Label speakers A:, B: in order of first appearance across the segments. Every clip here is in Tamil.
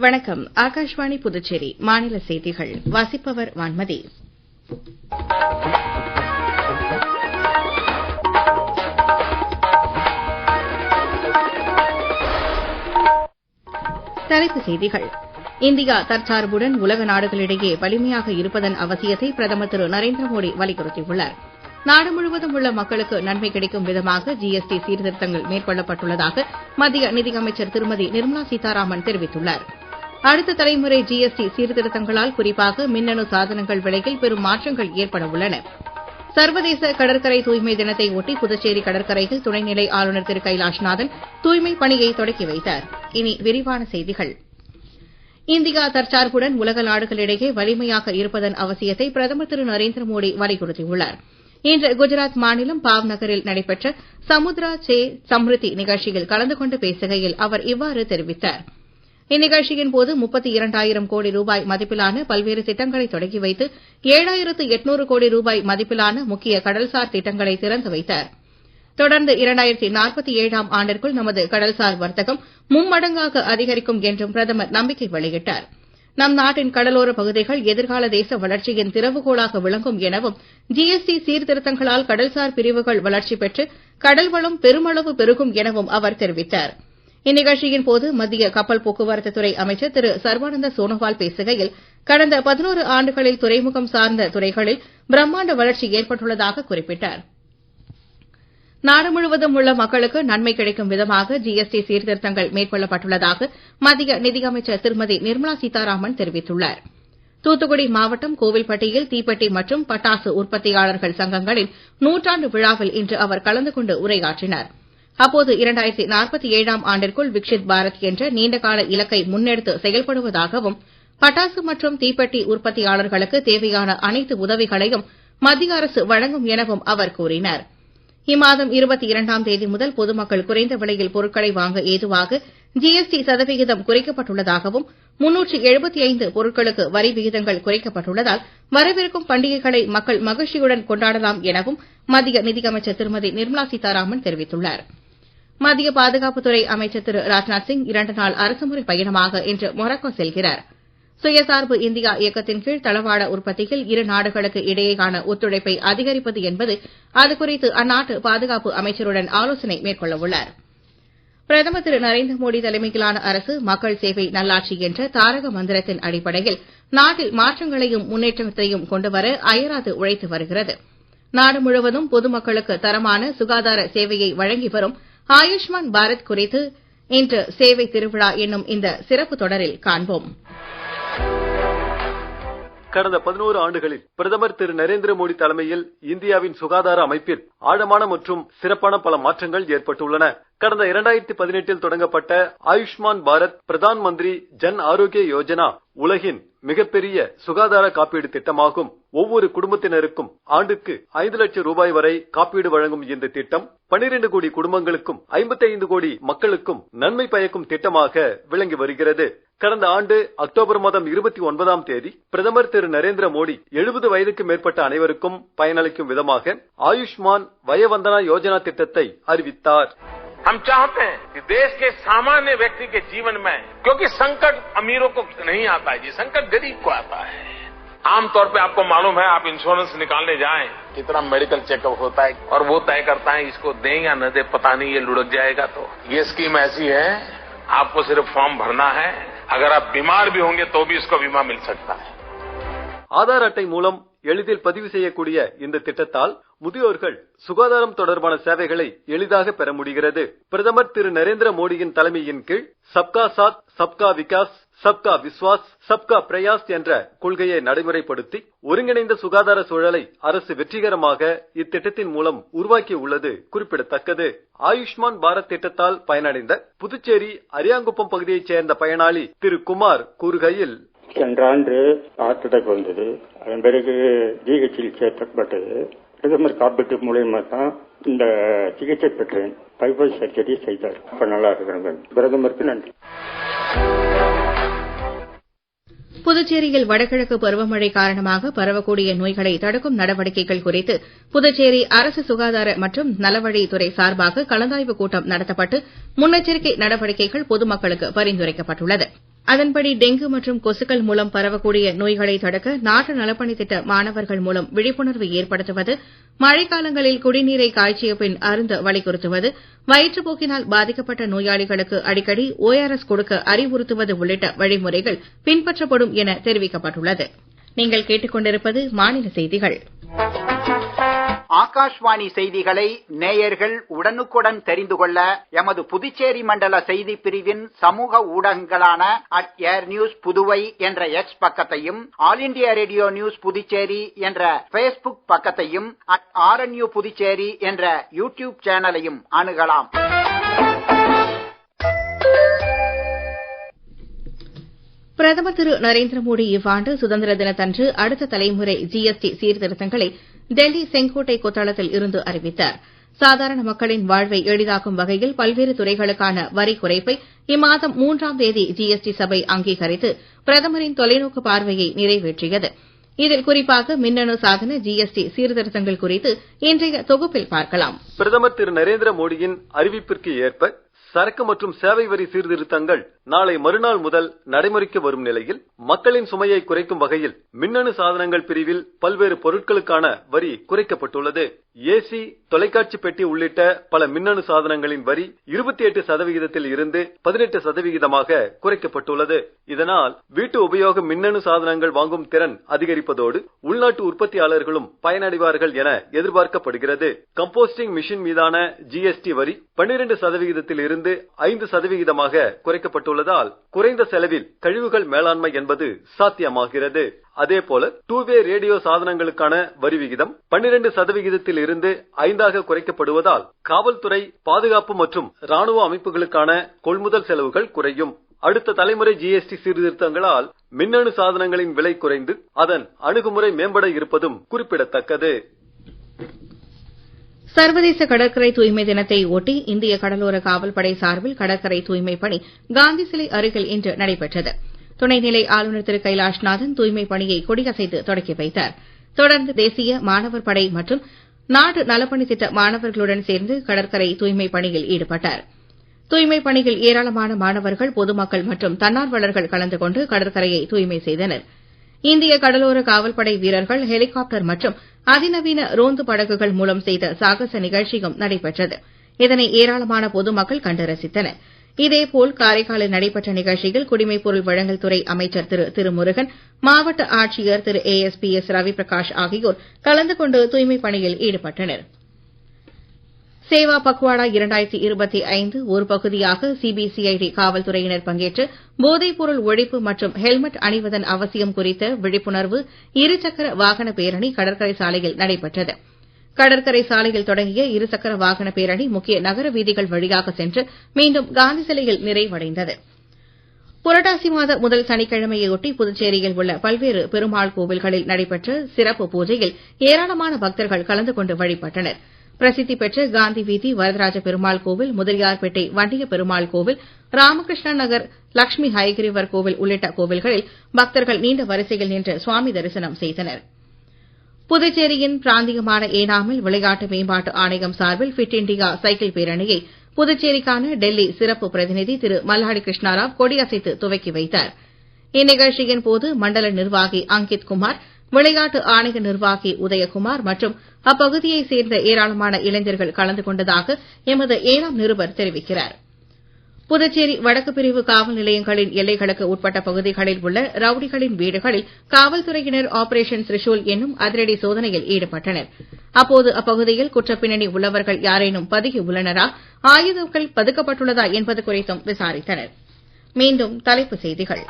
A: வணக்கம். ஆகாஷ்வாணி புதுச்சேரி மாநில செய்திகள் வாசிப்பவர் வான்மதி. தலைப்புச் செய்திகள். இந்தியா தற்சார்புடன் உலக நாடுகளிடையே வலிமையாக இருப்பதன் அவசியத்தை பிரதமர் திரு நரேந்திர மோடி வலியுறுத்தியுள்ளார். நாடு முழுவதும் உள்ள மக்களுக்கு நன்மை கிடைக்கும் விதமாக ஜிஎஸ்டி சீர்திருத்தங்கள் மேற்கொள்ளப்பட்டுள்ளதாக மத்திய நிதியமைச்சர் திருமதி நிர்மலா சீதாராமன் தெரிவித்துள்ளார். அடுத்த தலைமுறை ஜிஎஸ்டி சீர்திருத்தங்களால் குறிப்பாக மின்னணு சாதனங்கள் விலையில் பெரும் மாற்றங்கள் ஏற்பட உள்ளன. சர்வதேச கடற்கரை தூய்மை தினத்தை ஒட்டி புதுச்சேரி கடற்கரையில் துணைநிலை ஆளுநர் திரு கைலாஷ்நாதன் தூய்மைப் பணியை தொடக்கி வைத்தார். இனி விரிவான செய்திகள். இந்தியா தற்சார்புடன் உலக நாடுகளிடையே வலிமையாக இருப்பதன் அவசியத்தை பிரதமர் திரு நரேந்திர மோடி வலியுறுத்தியுள்ளார். இன்று குஜராத் மாநிலம் பாவ் நகரில் நடைபெற்ற சமுத்ரா சே சம்ருத்தி நிகழ்ச்சியில் கலந்து கொண்டு பேசுகையில் அவர் இவ்வாறு தெரிவித்தார். இந்நிகழ்ச்சியின் போது 32,000 கோடி ரூபாய் மதிப்பிலான பல்வேறு திட்டங்களை தொடங்கி வைத்து 7,800 கோடி ரூபாய் மதிப்பிலான முக்கிய கடல்சார் திட்டங்களை திறந்து வைத்தார். தொடர்ந்து 2047ஆம் ஆண்டிற்குள் நமது கடல்சார் வர்த்தகம் மும்மடங்காக அதிகரிக்கும் என்றும் பிரதமர் நம்பிக்கை வெளியிட்டார். நம் நாட்டின் கடலோர பகுதிகள் எதிர்கால தேச வளர்ச்சியின் திறவுகோலாக விளங்கும் எனவும் ஜிஎஸ்டி சீர்திருத்தங்களால் கடல்சார் பிரிவுகள் வளர்ச்சி பெற்று கடல்வளம் பெருமளவு பெருகும் எனவும் அவர் தெரிவித்தார். இந்நிகழ்ச்சியின் போது மத்திய கப்பல் போக்குவரத்து துறை அமைச்சர் திரு சர்பானந்த சோனோவால் பேசுகையில் கடந்த 11 ஆண்டுகளில் துறைமுகம் சார்ந்த துறைகளில் பிரம்மாண்ட வளர்ச்சி ஏற்பட்டுள்ளதாக குறிப்பிட்டார். நாடு முழுவதும் உள்ள மக்களுக்கு நன்மை கிடைக்கும் விதமாக ஜிஎஸ்டி சீர்திருத்தங்கள் மேற்கொள்ளப்பட்டுள்ளதாக மத்திய நிதியமைச்சர் திருமதி நிர்மலா சீதாராமன் தெரிவித்துள்ளார். தூத்துக்குடி மாவட்டம் கோவில்பட்டியில் தீப்பெட்டி மற்றும் பட்டாசு உற்பத்தியாளர்கள் சங்கங்களின் 100ஆண்டு விழாவில் இன்று அவர் கலந்து கொண்டு உரையாற்றினார். அப்போது 2047ஆம் ஆண்டிற்குள் விக்ஷித் பாரத் என்ற நீண்டகால இலக்கை முன்னெடுத்து செயல்படுவதாகவும் பட்டாசு மற்றும் தீப்பெட்டி உற்பத்தியாளர்களுக்கு தேவையான அனைத்து உதவிகளையும் மத்திய அரசு வழங்கும் எனவும் அவர் கூறினார். இம்மாதம் 22ஆம் தேதி முதல் பொதுமக்கள் குறைந்த விலையில் பொருட்களை வாங்க ஏதுவாக ஜிஎஸ்டி சதவிகிதம் குறைக்கப்பட்டுள்ளதாகவும் 375 பொருட்களுக்கு வரி விகிதங்கள் குறைக்கப்பட்டுள்ளதால் வரவிருக்கும் பண்டிகைகளை மக்கள் மகிழ்ச்சியுடன் கொண்டாடலாம் எனவும் மத்திய நிதியமைச்சர் திருமதி நிர்மலா சீதாராமன் தெரிவித்துள்ளார். மத்திய பாதுகாப்புத்துறை அமைச்சர் திரு ராஜ்நாத் சிங் 2 நாள் அரசுமுறை பயணமாக இன்று மொராக்கோ செல்கிறார். சுயசார்பு இந்தியா இயக்கத்தின் கீழ் தளவாட உற்பத்தியில் இரு நாடுகளுக்கு இடையேயான ஒத்துழைப்பை அதிகரிப்பது என்பது அது குறித்து அந்நாட்டு பாதுகாப்பு அமைச்சருடன் ஆலோசனை மேற்கொள்ள உள்ளார். பிரதமர் திரு நரேந்திர மோடி தலைமையிலான அரசு மக்கள் சேவை நல்லாட்சி என்ற தாரக மந்திரத்தின் அடிப்படையில் நாட்டில் மாற்றங்களையும் முன்னேற்றத்தையும் கொண்டுவர அயராது உழைத்து வருகிறது. நாடு முழுவதும் பொதுமக்களுக்கு தரமான சுகாதார சேவையை வழங்கி வரும் ஆயுஷ்மான் பாரத் குறித்து இன்று சேவை திருவிழா என்னும் இந்த சிறப்பு தொடரில் காண்போம்.
B: கடந்த 11 ஆண்டுகளில் பிரதமர் திரு நரேந்திர மோடி தலைமையில் இந்தியாவின் சுகாதார அமைப்பில் ஆழமான மற்றும் சிறப்பான பல மாற்றங்கள் ஏற்பட்டுள்ளன. கடந்த 2018இல் தொடங்கப்பட்ட ஆயுஷ்மான் பாரத் பிரதான் மந்திரி ஜன் ஆரோக்கிய யோஜனா உலகின் மிகப்பெரிய சுகாதார காப்பீடு திட்டமாகும். ஒவ்வொரு குடும்பத்தினருக்கும் ஆண்டுக்கு 5 லட்சம் ரூபாய் வரை காப்பீடு வழங்கும் இந்த திட்டம் 12 கோடி குடும்பங்களுக்கும் 55 கோடி மக்களுக்கும் நன்மை பயக்கும் திட்டமாக விளங்கி வருகிறது. கடந்த ஆண்டு அக்டோபர் மாதம் 29ஆம் தேதி பிரதமர் திரு நரேந்திர மோடி 70 வயதுக்கு மேற்பட்ட அனைவருக்கும் பயனளிக்கும் விதமாக ஆயுஷ்மான் வயவந்தனா யோஜனா திட்டத்தை அறிவித்தார்.
C: हम चाहते हैं कि देश के सामान्य व्यक्ति के जीवन में, क्योंकि संकट अमीरों को नहीं आता है, ये संकट गरीब को आता है. आमतौर पे आपको मालूम है, आप इंश्योरेंस निकालने जाएं, कितना मेडिकल चेकअप होता है और वो तय करता है इसको दें या न दें, पता नहीं ये लुढ़क जाएगा. तो ये स्कीम ऐसी है, आपको सिर्फ फॉर्म भरना है. अगर आप बीमार भी होंगे तो भी इसको बीमा मिल सकता है.
B: ஆதார் அட்டை மூலம் எளிதில் பதிவு செய்யக்கூடிய இந்த திட்டத்தால் முதியோர்கள் சுகாதாரம் தொடர்பான சேவைகளை எளிதாக பெற முடிகிறது. பிரதமர் திரு நரேந்திர மோடியின் தலைமையின் கீழ் சப்கா சாத் சப்கா விகாஸ் சப்கா விஸ்வாஸ் சப்கா பிரயாஸ் என்ற கொள்கையை நடைமுறைப்படுத்தி ஒருங்கிணைந்த சுகாதார சூழலை அரசு வெற்றிகரமாக இத்திட்டத்தின் மூலம் உருவாக்கி உள்ளது குறிப்பிடத்தக்கது. ஆயுஷ்மான் பாரத் திட்டத்தால் பயனடைந்த புதுச்சேரி அரியாங்குப்பம் பகுதியைச் சேர்ந்த பயனாளி திரு குமார் கூறுகையில்,
D: சென்ற ஆண்டு ஹார்ட் அட்டாக் வந்தது. அதன் பிறகு ஜிஹெச்சில் சேர்க்கப்பட்டது. பிரதமர் காப்பீட்டு மூலயமா தான் இந்த சிகிச்சை பெற்றேன். பைபாஸ் சர்ஜரி செய்தார். இப்ப நல்லா இருக்கிறாங்க. பிரதமருக்கு நன்றி.
A: புதுச்சேரியில் வடகிழக்கு பருவமழை காரணமாக பரவக்கூடிய நோய்களை தடுக்கும் நடவடிக்கைகள் குறித்து புதுச்சேரி அரசு சுகாதார மற்றும் நலவழித்துறை சார்பாக கலந்தாய்வு கூட்டம் நடத்தப்பட்டு முன்னெச்சரிக்கை நடவடிக்கைகள் பொதுமக்களுக்கு பரிந்துரைக்கப்பட்டுள்ளது. அதன்படி டெங்கு மற்றும் கொசுக்கள் மூலம் பரவக்கூடிய நோய்களை தடுக்க நாட்டு நலப்பணி திட்ட மாணவர்கள் மூலம் விழிப்புணர்வு ஏற்படுத்துவது, மழைக்காலங்களில் குடிநீரை காய்ச்சிய பின் அருந்த வலியுறுத்துவது, வயிற்றுப்போக்கினால் பாதிக்கப்பட்ட நோயாளிகளுக்கு அடிக்கடி ORS கொடுக்க அறிவுறுத்துவது உள்ளிட்ட வழிமுறைகள் பின்பற்றப்படும் என தெரிவிக்கப்பட்டுள்ளது. நீங்கள் கேட்டுக்கொண்டிருப்பது மாநில செய்திகள்.
E: ஆகாஷ்வாணி செய்திகளை நேயர்கள் உடனுக்குடன் தெரிந்து கொள்ள எமது புதுச்சேரி மண்டல செய்தி பிரிவின் சமூக ஊடகங்களான @airnews புதுவை என்ற எக்ஸ் பக்கத்தையும், all India radio news Puducherry என்ற Facebook பக்கத்தையும், @RNU புதுச்சேரி என்ற யூடியூப் சேனலையும் அணுகலாம்.
A: பிரதமர் திரு நரேந்திர மோடி இவ்வாண்டு சுதந்திர தினத்தன்று அடுத்த தலைமுறை GST சீர்திருத்தங்களை டெல்லி செங்கோட்டை கொத்தளத்தில் இருந்து அறிவித்தார். சாதாரண மக்களின் வாழ்வை எளிதாக்கும் வகையில் பல்வேறு துறைகளுக்கான வரி குறைப்பை இம்மாதம் 3ஆம் தேதி GST சபை அங்கீகரித்து பிரதமரின் தொலைநோக்கு பார்வையை நிறைவேற்றியது. இதில் குறிப்பாக மின்னணு சாதன GST சீர்திருத்தங்கள் குறித்து இன்றைய தொகுப்பில் பார்க்கலாம்.
B: பிரதமர் திரு நரேந்திர மோடியின் அறிவிப்பிற்கு ஏற்ப சரக்கு மற்றும் சேவை வரி சீர்திருத்தங்கள் நாளை மறுநாள் முதல் நடைமுறைக்கு வரும் நிலையில் மக்களின் சுமையை குறைக்கும் வகையில் மின்னணு சாதனங்கள் பிரிவில் பல்வேறு பொருட்களுக்கான வரி குறைக்கப்பட்டுள்ளது. ஏசி, தொலைக்காட்சி பெட்டி உள்ளிட்ட பல மின்னணு சாதனங்களின் வரி 28% இருந்து 18% குறைக்கப்பட்டுள்ளது. இதனால் வீட்டு உபயோக மின்னணு சாதனங்கள் வாங்கும் திறன் அதிகரிப்பதோடு உள்நாட்டு உற்பத்தியாளர்களும் பயனடைவார்கள் என எதிர்பார்க்கப்படுகிறது. கம்போஸ்டிங் மிஷின் மீதான GST வரி 12% இருந்து 5% குறைக்கப்பட்டுள்ளதால் குறைந்த செலவில் கழிவுகள் மேலாண்மை என்பது சாத்தியமாகிறது. அதேபோல 2-வே ரேடியோ சாதனங்களுக்கான வரி விகிதம் 12% இருந்து 5% குறைக்கப்படுவதால் காவல்துறை, பாதுகாப்பு மற்றும் ராணுவ அமைப்புகளுக்கான கொள்முதல் செலவுகள் குறையும். அடுத்த தலைமுறை GST சீர்திருத்தங்களால் மின்னணு சாதனங்களின் விலை குறைந்து அதன் அணுகுமுறை மேம்பட இருப்பதும் குறிப்பிடத்தக்கது.
A: சர்வதேச கடற்கரை தூய்மை தினத்தை ஒட்டி இந்திய கடலோர காவல்படை சார்பில் கடற்கரை தூய்மை பணி காந்தி சிலை அருகில் இன்று நடைபெற்றது. துணைநிலை ஆளுநர் திரு கைலாஷ்நாதன் தூய்மை பணியை கொடியசைத்து தொடக்கி வைத்தார். தொடர்ந்து தேசிய மாணவர் படை மற்றும் நாட்டு நலப்பணி திட்ட மாணவர்களுடன் சேர்ந்து கடற்கரை தூய்மை பணியில் ஈடுபட்டார். தூய்மை பணியில் ஏராளமான மாணவர்கள், பொதுமக்கள் மற்றும் தன்னார்வலர்கள் கலந்து கொண்டு கடற்கரையை தூய்மை செய்தனர். இந்திய கடலோர காவல்படை வீரர்கள் ஹெலிகாப்டர் மற்றும் அதிநவீன ரோந்து படகுகள் மூலம் செய்த சாகச நிகழ்ச்சியும் நடைபெற்றது. இதனை ஏராளமான பொதுமக்கள் கண்டு ரசித்தனர். இதேபோல் காரைக்காலில் நடைபெற்ற நிகழ்ச்சியில் குடிமைப் பொருள் வழங்கல் துறை அமைச்சர் திரு திருமுருகன், மாவட்ட ஆட்சியர் திரு ASPS ரவி பிரகாஷ் ஆகியோர் கலந்து கொண்டு தூய்மைப் பணியில் ஈடுபட்டனர். சேவா பக்வாடா 2025 ஒரு பகுதியாக CBCID காவல்துறையினர் பங்கேற்று போதைப் பொருள் ஒழிப்பு மற்றும் ஹெல்மெட் அணிவதன் அவசியம் குறித்த விழிப்புணர்வு இருசக்கர வாகன பேரணி கடற்கரை சாலையில் நடைபெற்றது. கடற்கரை சாலையில் தொடங்கிய இருசக்கர வாகன பேரணி முக்கிய நகர வீதிகள் வழியாக சென்று மீண்டும் காந்தி சிலையில் நிறைவடைந்தது. புரட்டாசி மாத முதல் சனிக்கிழமையொட்டி புதுச்சேரியில் உள்ள பல்வேறு பெருமாள் கோவில்களில் நடைபெற்ற சிறப்பு பூஜையில் ஏராளமான பக்தர்கள் கலந்து கொண்டு வழிபட்டனர். பிரசித்தி பெற்ற காந்தி வீதி, வரதராஜ பெருமாள் கோவில், முதலியார்பேட்டை வண்டிய பெருமாள் கோவில், ராமகிருஷ்ணா நகர் லட்சுமி ஹயகிரிவர் கோவில் உள்ளிட்ட கோவில்களில் பக்தர்கள் நீண்ட வரிசையில் நின்று சுவாமி தரிசனம் செய்தனர். புதுச்சேரியின் பிராந்தியமான ஏனாமில் விளையாட்டு மேம்பாட்டு ஆணையம் சார்பில் ஃபிட் இண்டியா சைக்கிள் பேரணியை புதுச்சேரிக்கான டெல்லி சிறப்பு பிரதிநிதி திரு மல்லாடி கிருஷ்ணாராவ் கொடியசைத்து துவக்கி வைத்தார். இந்நிகழ்ச்சியின் போது மண்டல நிர்வாகி அங்கித் குமார், விளையாட்டு ஆணைய நிர்வாகி உதயகுமார் மற்றும் அப்பகுதியைச் சேர்ந்த ஏராளமான இளைஞர்கள் கலந்து கொண்டதாக எமது ஏனாம் நிருபர் தெரிவிக்கிறார். புதுச்சேரி வடக்கு பிரிவு காவல் நிலையங்களின் எல்லைகளுக்கு உட்பட்ட பகுதிகளில் உள்ள ரவுடிகளின் வீடுகளில் காவல்துறையினர் ஆபரேஷன் திரிசூல் என்னும் அதிரடி சோதனையில் ஈடுபட்டனர். அப்போது அப்பகுதியில் குற்றப்பின்னணி உள்ளவர்கள் யாரேனும் பதுகி உள்ளனரா, ஆயுதங்கள் பதுக்கப்பட்டுள்ளதா என்பது குறித்தும் விசாரித்தனர். மீண்டும் தலைப்புச் செய்திகள்.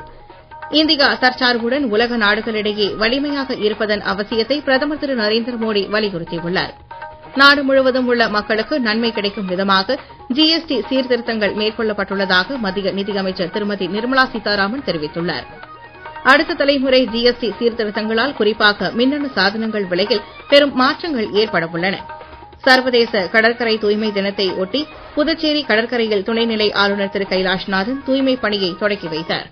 A: இந்தியா தற்சார்புடன் உலக நாடுகளிடையே வலிமையாக இருப்பதன் அவசியத்தை பிரதமர் திரு நரேந்திர மோடி வலியுறுத்தியுள்ளார். நாடு முழுவதும் உள்ள மக்களுக்கு நன்மை கிடைக்கும் விதமாக GST சீர்திருத்தங்கள் மேற்கொள்ளப்பட்டுள்ளதாக மத்திய நிதியமைச்சர் திருமதி நிர்மலா சீதாராமன் தெரிவித்துள்ளார். அடுத்த தலைமுறை GST சீர்திருத்தங்களால் குறிப்பாக மின்னணு சாதனங்கள் விலையில் பெரும் மாற்றங்கள் ஏற்பட உள்ளன. சர்வதேச கடற்கரை தூய்மை தினத்தை ஒட்டி புதுச்சேரி கடற்கரையில் துணைநிலை ஆளுநர் திரு கைலாஷ்நாதன் தூய்மை பணியை தொடக்கி வைத்தார்.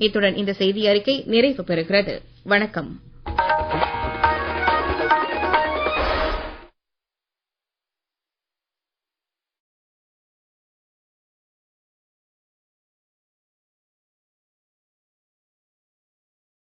A: இத்துடன் இந்த செய்தி அறிக்கை நிறைவு பெறுகிறது. வணக்கம்.